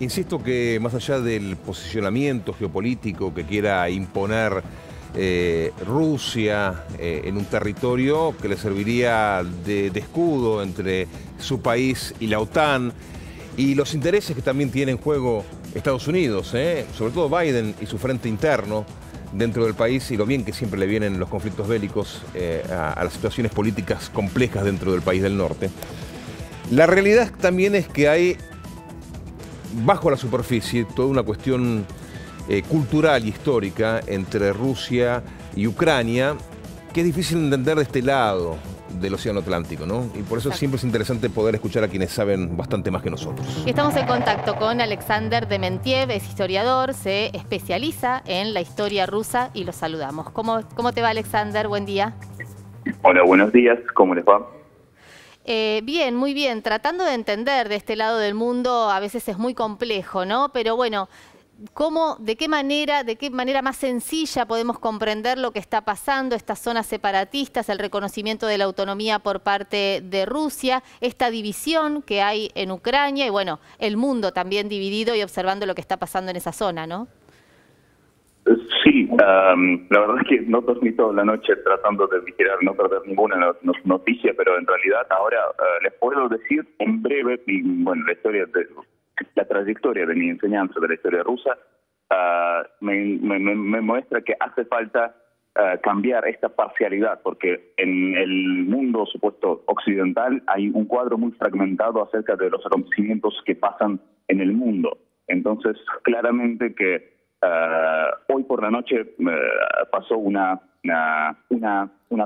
Insisto que más allá del posicionamiento geopolítico que quiera imponer Rusia en un territorio que le serviría de escudo entre su país y la OTAN, y los intereses que también tiene en juego Estados Unidos, sobre todo Biden y su frente interno dentro del país, y lo bien que siempre le vienen los conflictos bélicos a las situaciones políticas complejas dentro del país del norte. La realidad también es que hay bajo la superficie toda una cuestión cultural y histórica entre Rusia y Ucrania que es difícil de entender de este lado del Océano Atlántico, ¿no? Y por eso siempre es interesante poder escuchar a quienes saben bastante más que nosotros. Estamos en contacto con Alexander Dementiev, es historiador, se especializa en la historia rusa y lo saludamos. ¿Cómo te va, Alexander? Buen día. Hola, buenos días. ¿Cómo les va? Bien, muy bien. Tratando de entender de este lado del mundo a veces es muy complejo, ¿no? Pero bueno, de qué manera más sencilla podemos comprender lo que está pasando, estas zonas separatistas, el reconocimiento de la autonomía por parte de Rusia, esta división que hay en Ucrania y bueno, el mundo también dividido y observando lo que está pasando en esa zona, ¿no? Sí, la verdad es que no dormí toda la noche tratando de vigilar, no perder ninguna noticia, pero en realidad ahora les puedo decir en breve, y bueno, la trayectoria de mi enseñanza de la historia rusa me muestra que hace falta cambiar esta parcialidad, porque en el mundo supuesto occidental hay un cuadro muy fragmentado acerca de los acontecimientos que pasan en el mundo. Entonces, claramente que hoy por la noche pasó una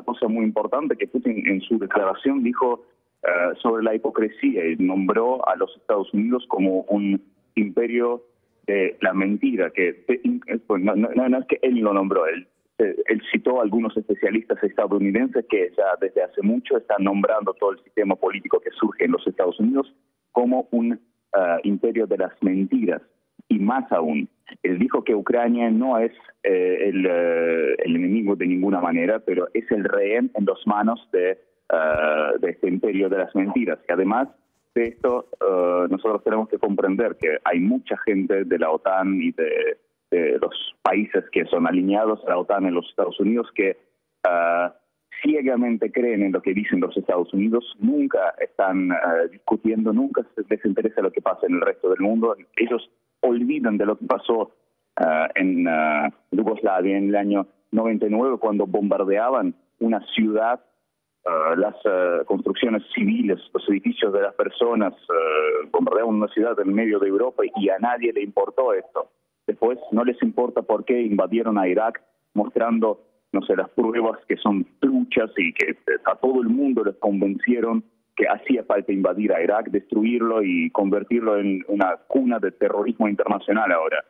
cosa muy importante que Putin en su declaración dijo sobre la hipocresía y nombró a los Estados Unidos como un imperio de la mentira, que no es que él lo nombró, él citó a algunos especialistas estadounidenses que ya desde hace mucho están nombrando todo el sistema político que surge en los Estados Unidos como un imperio de las mentiras. Y más aún, él dijo que Ucrania no es el enemigo de ninguna manera, pero es el rehén en las manos de este imperio de las mentiras. Y además de esto, nosotros tenemos que comprender que hay mucha gente de la OTAN y de los países que son alineados a la OTAN en los Estados Unidos que ciegamente creen en lo que dicen los Estados Unidos, nunca están discutiendo, nunca les interesa lo que pasa en el resto del mundo. Ellos olvidan de lo que pasó en Yugoslavia en el año 99 cuando bombardeaban una ciudad, las construcciones civiles, los edificios de las personas, bombardeaban una ciudad en medio de Europa y a nadie le importó esto. Después no les importa por qué invadieron a Irak mostrando, no sé, las pruebas que son truchas y que a todo el mundo les convencieron que hacía falta invadir a Irak, destruirlo y convertirlo en una cuna de terrorismo internacional ahora.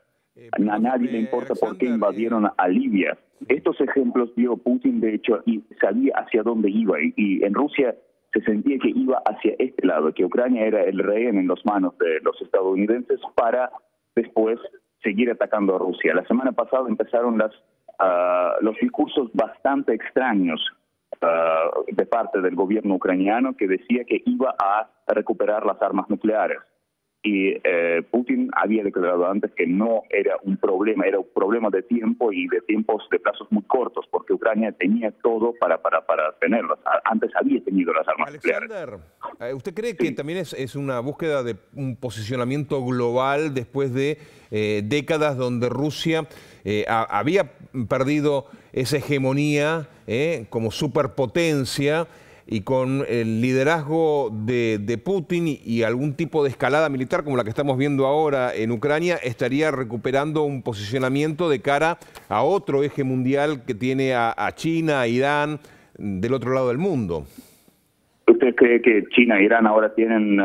A nadie le importa por qué invadieron a Libia. Estos ejemplos dio Putin, de hecho, y sabía hacia dónde iba. Y en Rusia se sentía que iba hacia este lado, que Ucrania era el rehén en las manos de los estadounidenses para después seguir atacando a Rusia. La semana pasada empezaron los discursos bastante extraños de parte del gobierno ucraniano que decía que iba a recuperar las armas nucleares. Y Putin había declarado antes que no era un problema, era un problema de tiempo y de tiempos de plazos muy cortos, porque Ucrania tenía todo para tenerlas. Antes había tenido las armas nucleares. ¿Usted cree que también es una búsqueda de un posicionamiento global después de décadas donde Rusia había perdido esa hegemonía como superpotencia y con el liderazgo de Putin y algún tipo de escalada militar como la que estamos viendo ahora en Ucrania, estaría recuperando un posicionamiento de cara a otro eje mundial que tiene a China, a Irán, del otro lado del mundo? ¿Usted cree que China e Irán ahora tienen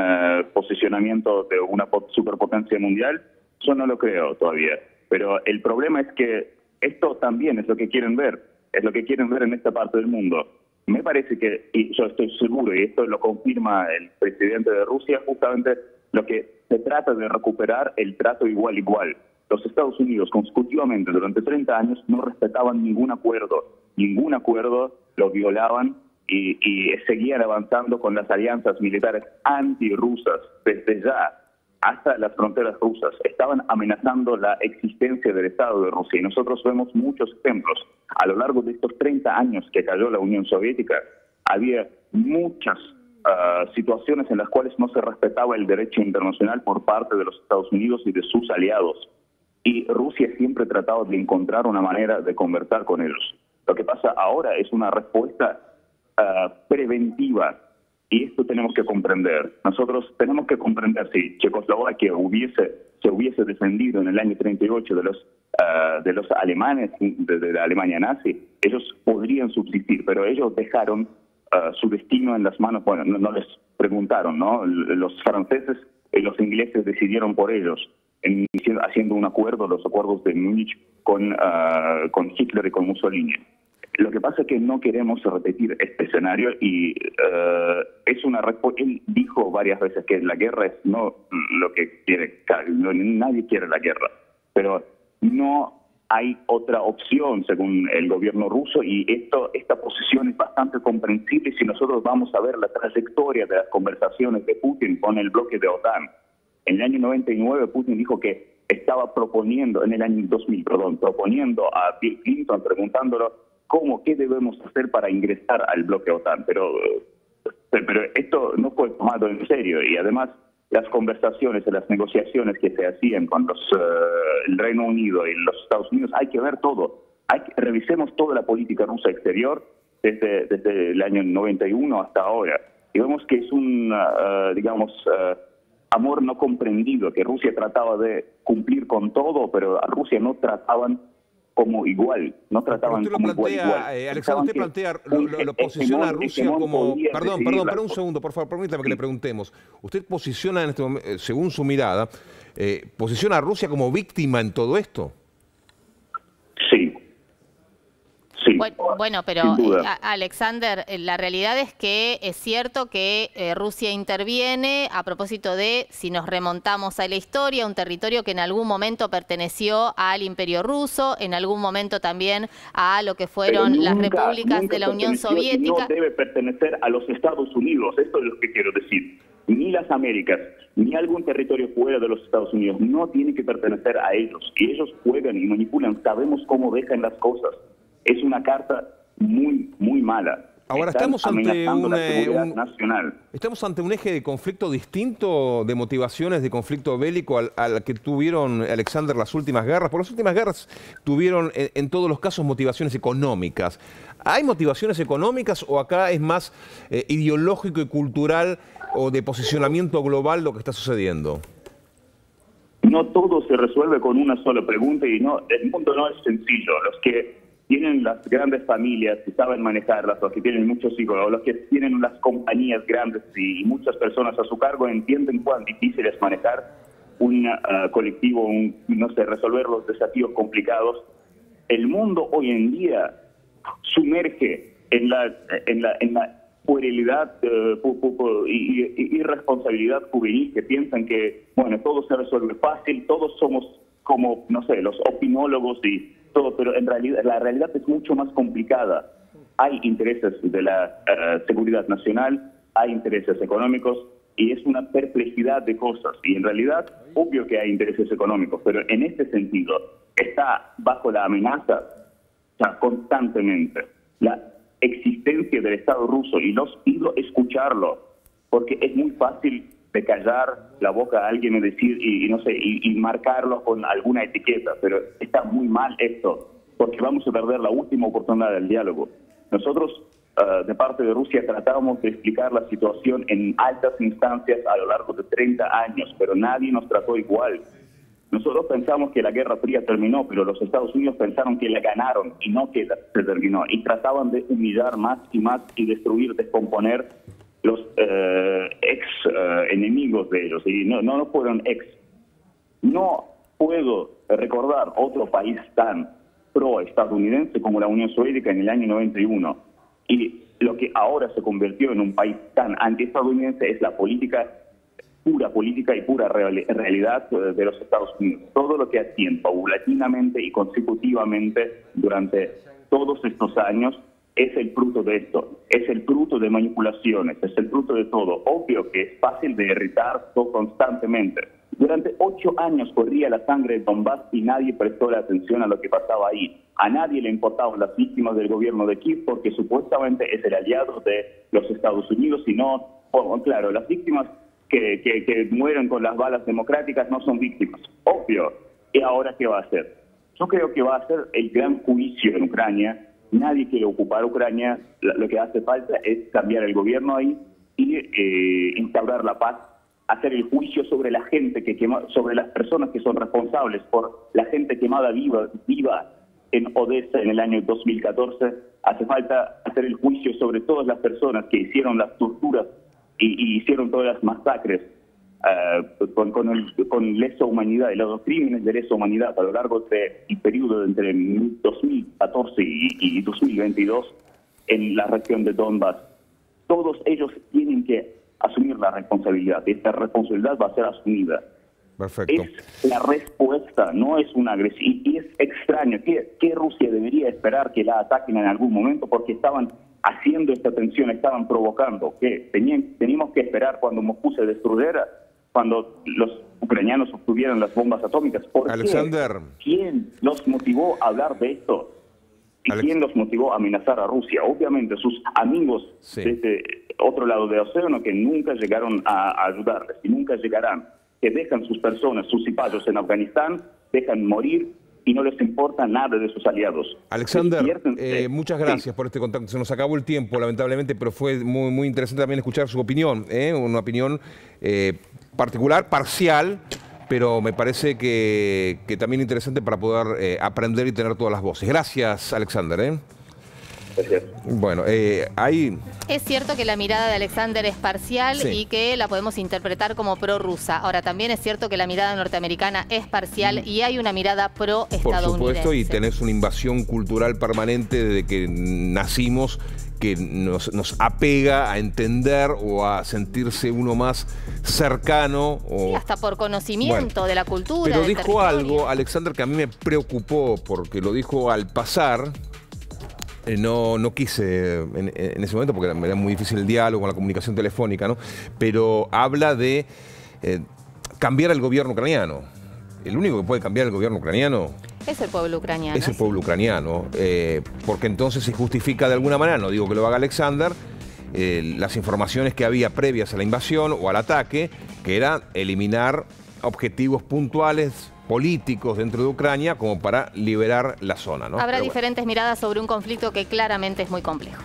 posicionamiento de una superpotencia mundial? Yo no lo creo todavía. Pero el problema es que esto también es lo que quieren ver. Es lo que quieren ver en esta parte del mundo. Me parece que, y yo estoy seguro, y esto lo confirma el presidente de Rusia, justamente lo que se trata de recuperar el trato igual. Los Estados Unidos consecutivamente durante 30 años no respetaban ningún acuerdo lo violaban y seguían avanzando con las alianzas militares antirrusas desde ya. hasta las fronteras rusas. Estaban amenazando la existencia del Estado de Rusia. Y nosotros vemos muchos ejemplos. A lo largo de estos 30 años que cayó la Unión Soviética, había muchas situaciones en las cuales no se respetaba el derecho internacional por parte de los Estados Unidos y de sus aliados. Y Rusia siempre trataba de encontrar una manera de conversar con ellos. Lo que pasa ahora es una respuesta preventiva. Y esto tenemos que comprender. Nosotros tenemos que comprender si Checoslovaquia se hubiese defendido en el año 38 de los alemanes, de la Alemania nazi, ellos podrían subsistir, pero ellos dejaron su destino en las manos, bueno, no les preguntaron, ¿no? Los franceses y los ingleses decidieron por ellos, haciendo un acuerdo, los acuerdos de Múnich con Hitler y con Mussolini. Lo que pasa es que no queremos repetir este escenario y él dijo varias veces que la guerra es no lo que quiere, nadie quiere la guerra, pero no hay otra opción según el gobierno ruso y esta posición es bastante comprensible si nosotros vamos a ver la trayectoria de las conversaciones de Putin con el bloque de OTAN. En el año 99 Putin dijo que estaba proponiendo, en el año 2000, proponiendo a Bill Clinton, preguntándolo qué debemos hacer para ingresar al bloque OTAN. Pero esto no fue tomado en serio y además las conversaciones y las negociaciones que se hacían con el Reino Unido y los Estados Unidos, hay que ver todo. Revisemos toda la política rusa exterior desde el año 91 hasta ahora. Y vemos que es un, amor no comprendido, que Rusia trataba de cumplir con todo, pero a Rusia no trataban como igual, no trataban como igual. Alexander, usted plantea, lo posiciona a Rusia como... Perdón, pero un segundo, por favor, permítame que le preguntemos. Usted posiciona en este momento, según su mirada, posiciona a Rusia como víctima en todo esto. Sí. Sí, bueno, pero Alexander, la realidad es que es cierto que Rusia interviene a propósito de, si nos remontamos a la historia, un territorio que en algún momento perteneció al Imperio Ruso, en algún momento también a lo que fueron las repúblicas de la Unión Soviética. No debe pertenecer a los Estados Unidos, esto es lo que quiero decir. Ni las Américas, ni algún territorio fuera de los Estados Unidos, no tiene que pertenecer a ellos. Y ellos juegan y manipulan, sabemos cómo dejan las cosas. Es una carta muy, muy mala. Ahora estamos ante estamos ante un eje de conflicto distinto, de motivaciones de conflicto bélico al que tuvieron, Alexander, las últimas guerras. Por las últimas guerras tuvieron en todos los casos motivaciones económicas. ¿Hay motivaciones económicas o acá es más ideológico y cultural o de posicionamiento global lo que está sucediendo? No todo se resuelve con una sola pregunta y el mundo no es sencillo. Los que tienen las grandes familias que saben manejarlas, los que tienen muchos hijos, o los que tienen unas compañías grandes y muchas personas a su cargo, entienden cuán difícil es manejar un colectivo, resolver los desafíos complicados. El mundo hoy en día sumerge en la puerilidad y irresponsabilidad juvenil, que piensan que, todo se resuelve fácil, todos somos como, los opinólogos y todo, pero en realidad la realidad es mucho más complicada. Hay intereses de la seguridad nacional, hay intereses económicos y es una perplejidad de cosas. Y en realidad, obvio que hay intereses económicos, pero en este sentido está bajo la amenaza constantemente la existencia del Estado ruso y los pido escucharlo, porque es muy fácil de callar la boca a alguien y decir y marcarlo con alguna etiqueta, pero está muy mal esto, porque vamos a perder la última oportunidad del diálogo. Nosotros, de parte de Rusia, tratábamos de explicar la situación en altas instancias a lo largo de 30 años, pero nadie nos trató igual. Nosotros pensamos que la Guerra Fría terminó, pero los Estados Unidos pensaron que la ganaron y no que se terminó, y trataban de humillar más y más y destruir, descomponer los enemigos de ellos, y no fueron No puedo recordar otro país tan pro-estadounidense como la Unión Soviética en el año 91. Y lo que ahora se convirtió en un país tan anti-estadounidense es la pura política y pura realidad de los Estados Unidos. Todo lo que hacían paulatinamente y consecutivamente durante todos estos años es el fruto de esto, es el fruto de manipulaciones, es el fruto de todo. Obvio que es fácil de irritar todo constantemente. Durante 8 años corría la sangre de Donbass y nadie prestó la atención a lo que pasaba ahí. A nadie le importaban las víctimas del gobierno de Kiev porque supuestamente es el aliado de los Estados Unidos y no, claro, las víctimas que mueren con las balas democráticas no son víctimas, obvio. ¿Y ahora qué va a hacer? Yo creo que va a ser el gran juicio en Ucrania. Nadie quiere ocupar Ucrania. Lo que hace falta es cambiar el gobierno ahí y instaurar la paz, hacer el juicio sobre la gente que quema, sobre las personas que son responsables por la gente quemada viva en Odessa en el año 2014. Hace falta hacer el juicio sobre todas las personas que hicieron las torturas y hicieron todas las masacres con lesa humanidad y los crímenes de lesa humanidad a lo largo del periodo entre 2014 y 2022 en la región de Donbass. Todos ellos tienen que asumir la responsabilidad. Esta responsabilidad va a ser asumida. Perfecto. Es la respuesta, no es una agresión. Y es extraño que Rusia debería esperar que la ataquen en algún momento porque estaban haciendo esta tensión, estaban provocando. Que teníamos que esperar cuando Moscú se destruyera, cuando los ucranianos obtuvieran las bombas atómicas. ¿Por Alexander, ¿Quién los motivó a hablar de esto? ¿Y quién los motivó a amenazar a Rusia? Obviamente sus amigos desde otro lado del océano que nunca llegaron a ayudarles y nunca llegarán, que dejan sus personas, sus cipayos en Afganistán, dejan morir y no les importa nada de sus aliados. Alexander, muchas gracias por este contacto. Se nos acabó el tiempo, lamentablemente, pero fue muy interesante también escuchar su opinión, una opinión particular, parcial, pero me parece que también interesante para poder aprender y tener todas las voces. Gracias, Alexander. Gracias. Bueno, ahí... Es cierto que la mirada de Alexander es parcial y que la podemos interpretar como prorrusa. Ahora, también es cierto que la mirada norteamericana es parcial y hay una mirada pro-estadounidense. Por supuesto, y tenés una invasión cultural permanente desde que nacimos que nos apega a entender o a sentirse uno más cercano. O... hasta por conocimiento de la cultura. Pero dijo algo, Alexander, que a mí me preocupó porque lo dijo al pasar. No quise en ese momento porque era muy difícil el diálogo, la comunicación telefónica, ¿no? Pero habla de cambiar el gobierno ucraniano. El único que puede cambiar el gobierno ucraniano es el pueblo ucraniano. Es el pueblo ucraniano, porque entonces se justifica de alguna manera, no digo que lo haga Alexander, las informaciones que había previas a la invasión o al ataque, que era eliminar objetivos puntuales políticos dentro de Ucrania como para liberar la zona, ¿no? Habrá diferentes miradas sobre un conflicto que claramente es muy complejo.